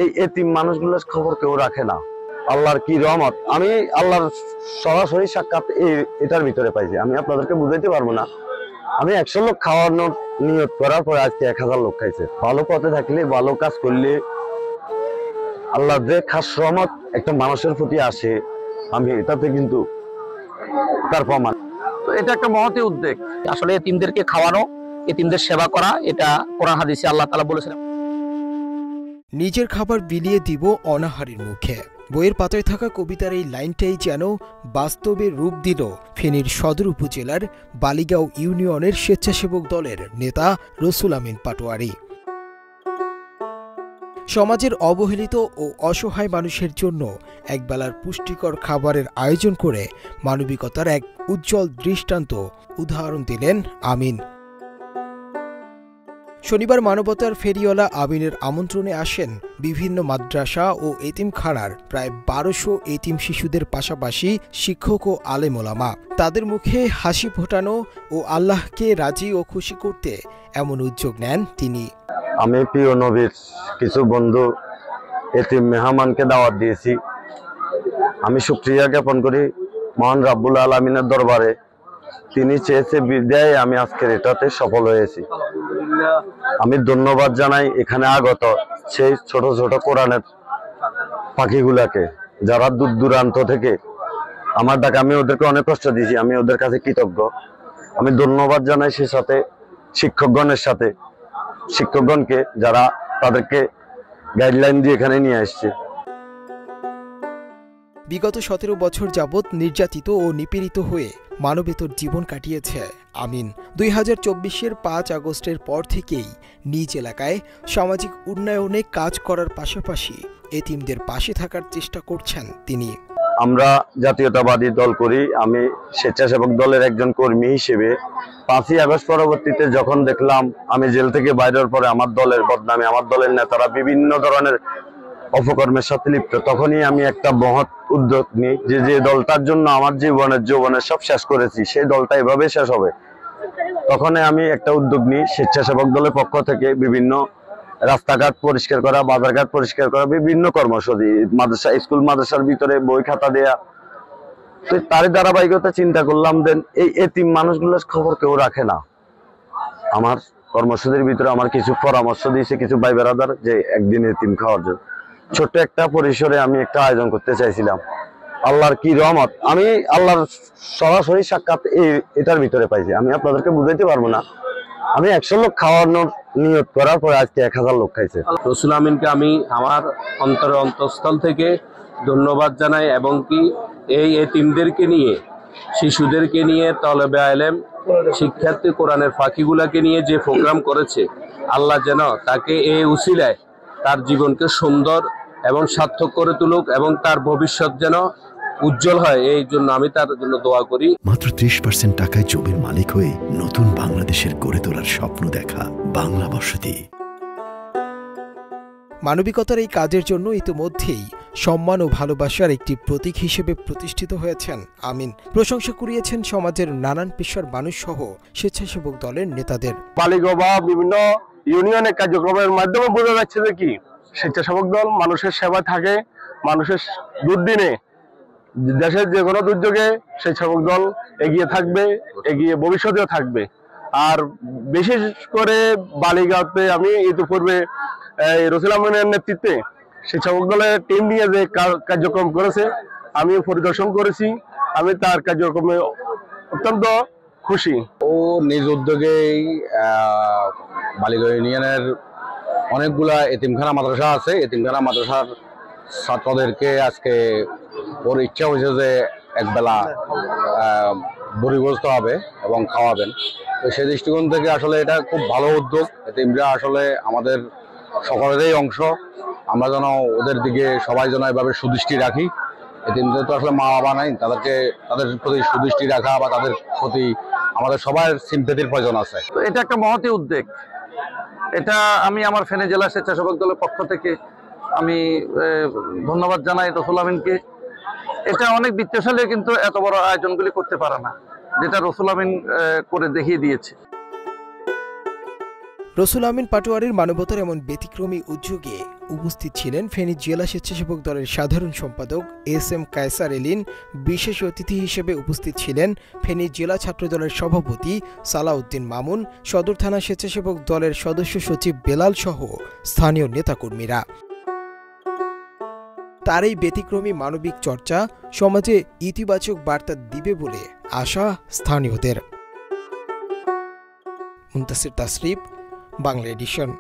এই এতিম মানুষগুলোর খবর কেউ রাখে না। আল্লাহর কি রহমত, আমি আল্লাহর সরাসরি সাক্ষাৎ এটার ভিতরে পাইছি। আমি আপনাদেরকে বুঝাইতে পারবো না। আমি 100 লোক খাওয়ানোর নিয়ত করার পরে আজকে 1000 লোক খাইছে। ভালো পথে থাকলে, ভালো কাজ করলে আল্লাহর যে খাস রহমত একটা মানুষের প্রতি আসে, আমি এটাতে কিন্তু তার প্রমাণ। তো এটা একটা মহৎ উদ্যোগ। আসলে এতিমদেরকে খাওয়ানো, এতিমদের সেবা করা, এটা কোরআন হাদিসে আল্লাহ তাআলা বলেছেন। নিজের খাবার বিলিয়ে দিব অনাহারের মুখে। বইয়ের পাতায় থাকা কবিতার এই লাইনটাই যেন বাস্তবে রূপ দিল ফেনীর সদর উপজেলার বালিগাঁও ইউনিয়নের স্বেচ্ছাসেবক দলের নেতা রসুল আমিন পাটোয়ারি। সমাজের অবহেলিত ও অসহায় মানুষের জন্য একবেলার পুষ্টিকর খাবারের আয়োজন করে মানবিকতার এক উজ্জ্বল দৃষ্টান্ত উদাহরণ দিলেন আমিন। শনিবার মানবতার ফেরিওয়ালা আমিনের আমন্ত্রণে আসেন বিভিন্ন মাদ্রাসা ও এতিমখানার প্রায় 1200 এতিম শিশুদের পাশাপাশি শিক্ষক ও আলেম ওলামা। তাদের মুখে হাসি ফোটানো ও আল্লাহকে রাজি ও খুশি করতে এমন উদ্যোগ নেন তিনি। আমি প্রিয় নবীর কিছু বন্ধু এতিম মেহমানকে দাওয়াত দিয়েছি। আমি শুকরিয়া জ্ঞাপন করি মহান রাব্বুল আলামিনের দরবারে। তিনি চেয়েছে বিদায় আমি আজকের এটাতে সফল হয়েছি। আমি ধন্যবাদ জানাই এখানে আগত সেই ছোট ছোট কোরআনের পাখিগুলাকে, যারা দূর দূরান্ত থেকে আমার ডাকে, আমি ওদেরকে অনেক কষ্ট দিয়েছি, আমি ওদের কাছে কৃতজ্ঞ। আমি ধন্যবাদ জানাই সেই সাথে শিক্ষকগণকে যারা তাদেরকে গাইডলাইন দিয়ে এখানে নিয়ে আসছে। বিগত 17 বছর যাবৎ নির্যাতিত ও নিপীড়িত হয়ে মানবেতর জীবন কাটিয়েছে আমিন। 2024-এর 5 আগস্টের পর থেকেই নিজ এলাকায় সামাজিক উন্নয়নে কাজ করার পাশাপাশি এতিমদের পাশে থাকার চেষ্টা করছেন তিনি। আমরা জাতীয়তাবাদী দল করি। আমি স্বেচ্ছাসেবক দলের একজন কর্মী হিসেবে 5ই আগস্ট পরবর্তীতে যখন দেখলাম আমি জেল থেকে বাইরের পরে আমার দলের বদনামে, আমার দলের নেতারা বিভিন্ন ধরনের অপকর্মের সাথে লিপ্ত, তখনই আমি একটা মহৎ উদ্যোগ নিই যে দলটার জন্য আমার যৌবনের সব শেষ করেছি, সেই দলটা এভাবে শেষ হবে। তখনই আমি একটা উদ্যোগ নিই স্বেচ্ছাসেবক দলের পক্ষ থেকে বিভিন্ন রাস্তাঘাট পরিষ্কার করা, বাজারঘাট পরিষ্কার করা, বিভিন্ন কর্মসূচি, মাদ্রাসা স্কুল মাদ্রাসার ভিতরে বই খাতা দেয়া। তো তারই ধারাবাহিকতা চিন্তা করলাম দেন এই এতিম মানুষগুলোর খবর কেউ রাখে না। আমার কর্মসূচির ভিতরে আমার কিছু পরামর্শ দিয়েছে কিছু ভাই বেরাদার যে একদিন এতিম খাওয়ার জন্য ছোট্ট একটা পরিসরে আমি একটা আয়োজন করতে চাইছিলাম। আল্লাহর কি রহমত, আমি আল্লাহর সরাসরি সাক্ষাৎ এটার ভিতরে পাইছি। আমি আপনাদেরকে বুঝাইতে পারবো না। আমি 100 লোক খাওয়ানোর নিয়ত করার পরে আজকে 1000 লোক খাইছে। রসুল আমিনকে আমি আমার অন্তঃস্থল থেকে ধন্যবাদ জানাই, এবং কি এই এতিমদেরকে নিয়ে, শিশুদেরকে নিয়ে, তলবে আলেম, শিক্ষার্থী, কোরআনের ফাঁকিগুলাকে নিয়ে যে প্রোগ্রাম করেছে, আল্লাহ যেন তাকে এই উসিলায় তার জীবনকে সুন্দর এবং সার্থক করে তুলুক এবং তার ভবিষ্যৎ যেন উজ্জ্বল হয়, এই জন্য আমি তার জন্য দোয়া করি। মাত্র 30% টাকায় জমির মালিক হয়ে নতুন বাংলাদেশের গড়ে তোলার স্বপ্ন দেখা বাংলা বসতি। মানবিকতার এই কাজের জন্য ইতিমধ্যেই সম্মান ও ভালোবাসার একটি প্রতীক হিসেবে প্রতিষ্ঠিত হয়েছেন আমিন। প্রশংসা কুড়িয়েছেন সমাজের নানান পেশার মানুষ সহ স্বেচ্ছাসেবক দলের নেতাদের। বালিগাঁও বা বিভিন্ন ইউনিয়নের কার্যক্রমের মাধ্যমে বোঝা যাচ্ছে যে কি স্বেচ্ছাসেবক দল মানুষের সেবায় থাকে। মানুষের দুর্দিনে, দেশের যে কোনো দুর্যোগে স্বেচ্ছাসেবক দল এগিয়ে থাকবে, এগিয়ে ভবিষ্যতেও থাকবে। আর বিশেষ করে বালিগাঁওতে আমি ইতিপূর্বে রসুল আমিনের নেতৃত্বে স্বেচ্ছাসেবক দলের টিম নিয়ে যে কার্যক্রম করেছে আমি পরিদর্শন করেছি। আমি তার কার্যক্রমে অত্যন্ত খুশি। ও নিজ উদ্যোগেই বালিগাঁও ইউনিয়নের অনেকগুলা এতিমখানা মাদ্রাসা আছে, এতিমখানা মাদ্রাসার ছাত্রদেরকে আজকে ওর ইচ্ছা হয়েছে যে একবেলা বড়িগ্রস্ত হবে এবং খাওয়াবেন। তো সেই দৃষ্টিকোণ থেকে আসলে এটা খুব ভালো উদ্যোগ। এতিমরা আসলে আমাদের সকলেরই অংশ। আমরা যেন ওদের দিকে সবাই যেন এভাবে সুদৃষ্টি রাখি। এতিমদের তো আসলে মা বাবা নাই, তাদের প্রতি সুদৃষ্টি রাখা বা তাদের প্রতি আমাদের সবার সিম্পেথির প্রয়োজন আছে। তো এটা একটা মহৎ উদ্যোগ। এটা আমি আমার ফেনী জেলা স্বেচ্ছাসেবক দলের পক্ষ থেকে আমি ধন্যবাদ জানাই রসুল আমিনকে। এটা অনেক বিত্তশালী কিন্তু এত বড় আয়োজনগুলি করতে পারে না, যেটা রসুল আমিন করে দেখিয়ে দিয়েছে। রসুল আমিন পাটোয়ারির মানবতার এমন ব্যতিক্রমী উদ্যোগে উপস্থিত ছিলেন ফেনী জেলা স্বেচ্ছাসেবক দলের সাধারণ সম্পাদক এস.এম. কায়সার এলিন। বিশেষ অতিথি হিসেবে উপস্থিত ছিলেন ফেনী জেলা ছাত্রদলের সভাপতি সালাউদ্দিন মামুন, সদর থানা স্বেচ্ছাসেবক দলের সদস্য সচিব বেলাল সহ স্থানীয় নেতাকর্মীরা। তার এই ব্যতিক্রমী মানবিক চর্চা সমাজে ইতিবাচক বার্তা দিবে বলে আশা স্থানীয়দের। মুনতাসির তাসরিফ, বাংলা এডিশন।